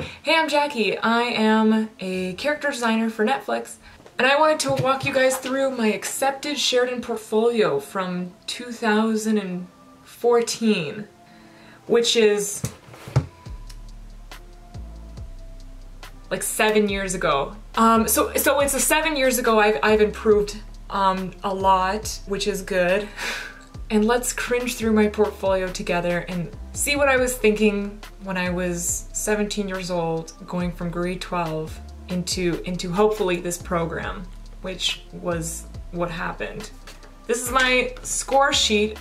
Hey, I'm Jackie. I am a character designer for Netflix, and I wanted to walk you guys through my accepted Sheridan portfolio from 2014, which is like 7 years ago. So it's 7 years ago. I've improved a lot, which is good. And let's cringe through my portfolio together and see what I was thinking when I was 17 years old, going from grade 12 into hopefully this program, which was what happened. This is my score sheet,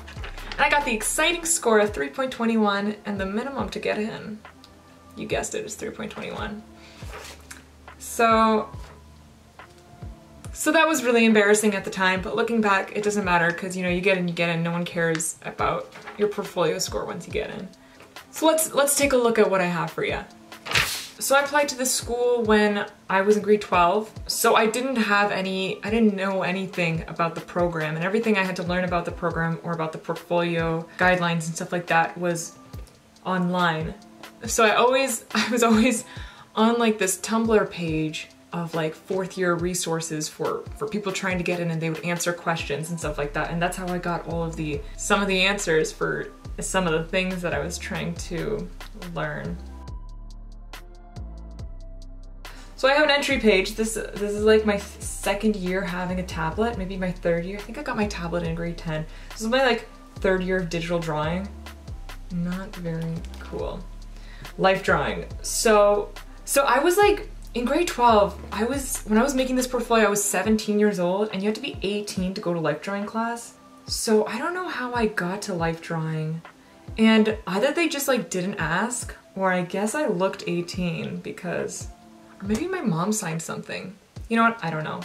and I got the exciting score of 3.21, and the minimum to get in, you guessed it, is 3.21. So that was really embarrassing at the time, but looking back, it doesn't matter because, you know, you get in, no one cares about your portfolio score once you get in. So let's take a look at what I have for you. So I applied to this school when I was in grade 12, so I didn't know anything about the program, and everything I had to learn about the program or about the portfolio guidelines and stuff like that was online. So I was always on like this Tumblr page of like fourth year resources for people trying to get in, and they would answer questions and stuff like that. And that's how I got some of the answers for some of the things that I was trying to learn. So I have an entry page. This is like my second year having a tablet, maybe my third year. I think I got my tablet in grade 10. This is my like third year of digital drawing. Not very cool. Life drawing. So I was like, in grade 12, when I was making this portfolio, I was 17 years old, and you had to be 18 to go to life drawing class. So I don't know how I got to life drawing, and either they just like didn't ask, or I guess I looked 18 because, or maybe my mom signed something. You know what, I don't know.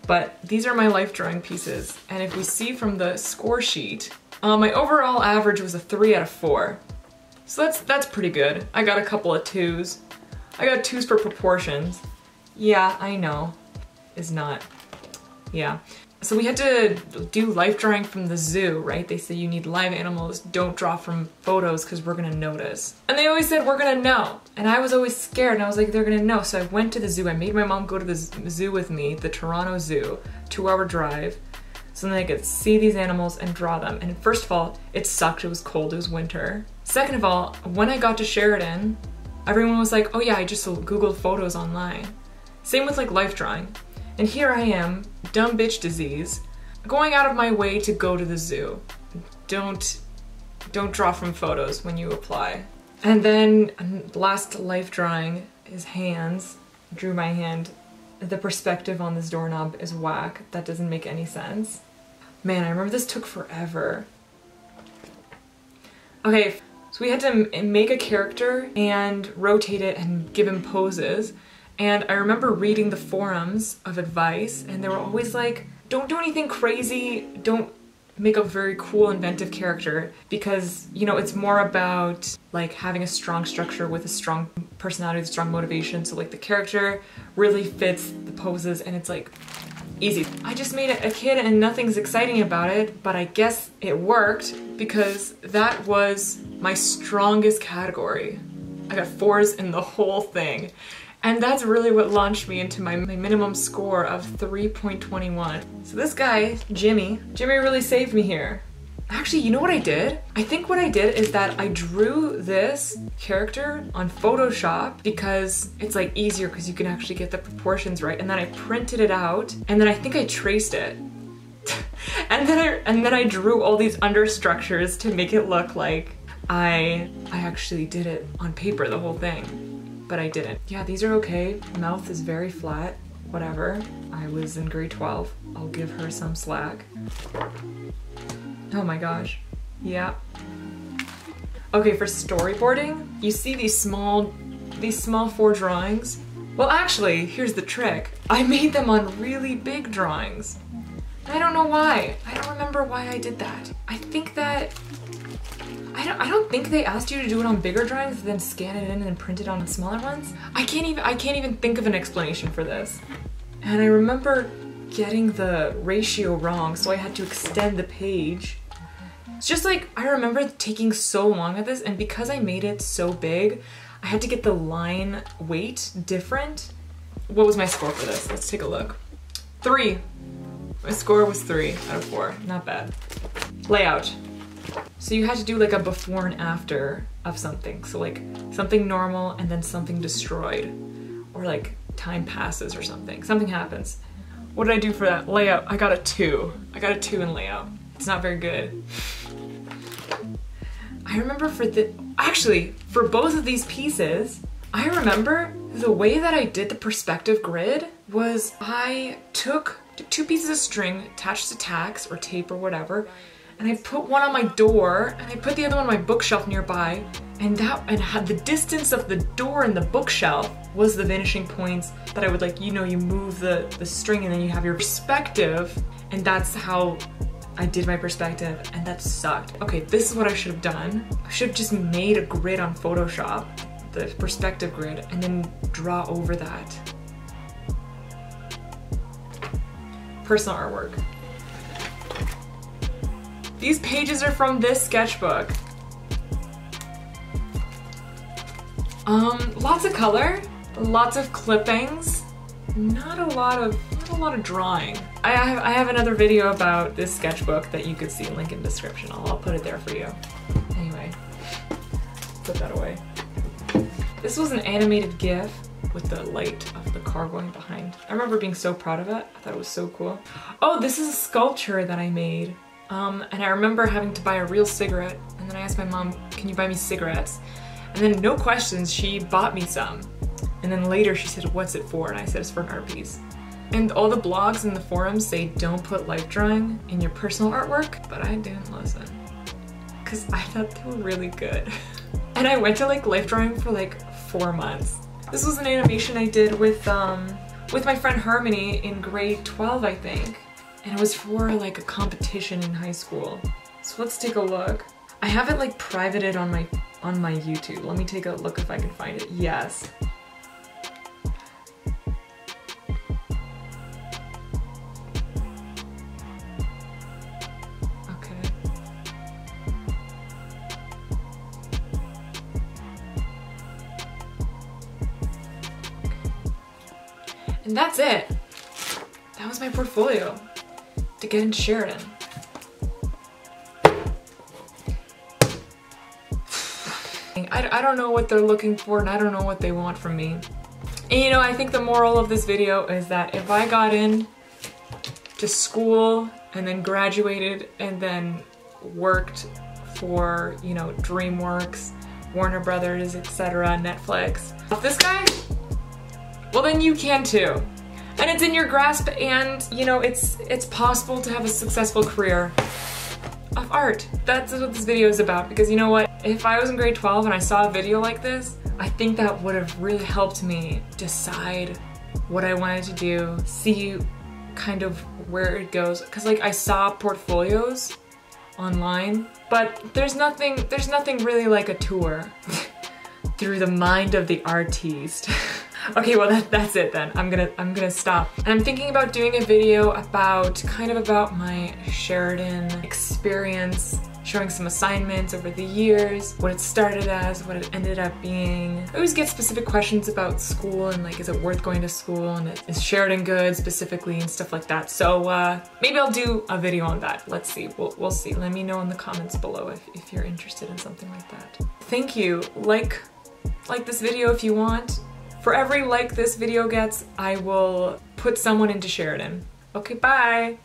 But these are my life drawing pieces, and if we see from the score sheet, my overall average was a 3 out of 4. So that's pretty good. I got a couple of 2s. I got 2s for proportions. Yeah, I know. Is not. Yeah. So we had to do life drawing from the zoo, right? They say you need live animals, don't draw from photos because we're gonna notice. And they always said, we're gonna know. And I was always scared, and I was like, they're gonna know. So I went to the zoo. I made my mom go to the zoo with me, the Toronto Zoo, 2-hour drive, so then I could see these animals and draw them. And first of all, it sucked. It was cold. It was winter. Second of all, when I got to Sheridan, everyone was like, oh yeah, I just Googled photos online. Same with like life drawing. And here I am, dumb bitch disease, going out of my way to go to the zoo. Don't draw from photos when you apply. And then last life drawing is hands. Drew my hand. The perspective on this doorknob is whack. That doesn't make any sense. Man, I remember this took forever. Okay. So we had to make a character and rotate it and give him poses. And I remember reading the forums of advice, and they were always like, don't do anything crazy, don't make a very cool inventive character, because, you know, it's more about like having a strong structure with a strong personality, with strong motivation. So like the character really fits the poses, and it's like easy. I just made a kid and nothing's exciting about it, but I guess it worked because that was my strongest category. I got 4s in the whole thing. And that's really what launched me into my minimum score of 3.21. So this guy, Jimmy really saved me here. Actually, you know what I did? I think what I did is that I drew this character on Photoshop because it's like easier because you can actually get the proportions right, and then I printed it out, and then I think I traced it. and then I drew all these understructures to make it look like I actually did it on paper, the whole thing. But I didn't. Yeah, these are okay. Mouth is very flat. Whatever. I was in grade 12. I'll give her some slack. Oh my gosh. Yeah. Okay, for storyboarding, you see these small 4 drawings? Well, actually, here's the trick. I made them on really big drawings. I don't know why. I don't remember why I did that. I think that I don't think they asked you to do it on bigger drawings and then scan it in and print it on smaller ones. I can't even think of an explanation for this. And I remember getting the ratio wrong, so I had to extend the page. It's just like, I remember taking so long at this, and because I made it so big, I had to get the line weight different. What was my score for this? Let's take a look. 3. My score was 3 out of 4. Not bad. Layout. So you had to do like a before and after of something. So like something normal and then something destroyed. Or like time passes or something. Something happens. What did I do for that? Layout. I got a 2. I got a 2 in layout. It's not very good. I remember actually, for both of these pieces, I remember the way that I did the perspective grid was I took 2 pieces of string attached to tacks or tape or whatever, and I put one on my door and I put the other one on my bookshelf nearby, and had the distance of the door and the bookshelf was the vanishing points that I would like, you know, you move the string and then you have your perspective, and that's how I did my perspective, and that sucked. Okay, this is what I should have done. I should have just made a grid on Photoshop, the perspective grid, and then draw over that. Personal artwork. These pages are from this sketchbook. Lots of color, lots of clippings, not a lot of drawing. I have another video about this sketchbook that you could see, link in description. I'll put it there for you. Anyway, put that away. This was an animated GIF with the light of the car going behind. I remember being so proud of it. I thought it was so cool. Oh, this is a sculpture that I made. And I remember having to buy a real cigarette, and then I asked my mom, can you buy me cigarettes? And then no questions, she bought me some. And then later she said, what's it for? And I said, it's for an art piece. And all the blogs and the forums say don't put life drawing in your personal artwork, but I didn't listen. Cause I thought they were really good. And I went to like life drawing for like 4 months. This was an animation I did with my friend Harmony in grade 12, I think. And it was for like a competition in high school. So let's take a look. I have it like privated on my YouTube. Let me take a look if I can find it. Yes. And that's it. That was my portfolio to get into Sheridan. I don't know what they're looking for, and I don't know what they want from me. And you know, I think the moral of this video is that if I got in to school and then graduated and then worked for, you know, DreamWorks, Warner Brothers, etc., Netflix, this guy, well then you can too. And it's in your grasp, and you know, it's possible to have a successful career of art. That's what this video is about, because you know what? If I was in grade 12 and I saw a video like this, I think that would have really helped me decide what I wanted to do, see kind of where it goes. Cause like I saw portfolios online, but there's nothing really like a tour through the mind of the artiste. Okay, well that's it then. I'm gonna stop. And I'm thinking about doing a video about my Sheridan experience, showing some assignments over the years, what it started as, what it ended up being. I always get specific questions about school and like, is it worth going to school, and is Sheridan good specifically and stuff like that. So maybe I'll do a video on that. Let's see, we'll see. Let me know in the comments below if you're interested in something like that. Thank you. Like this video if you want. For every like this video gets, I will put someone into Sheridan. Okay, bye!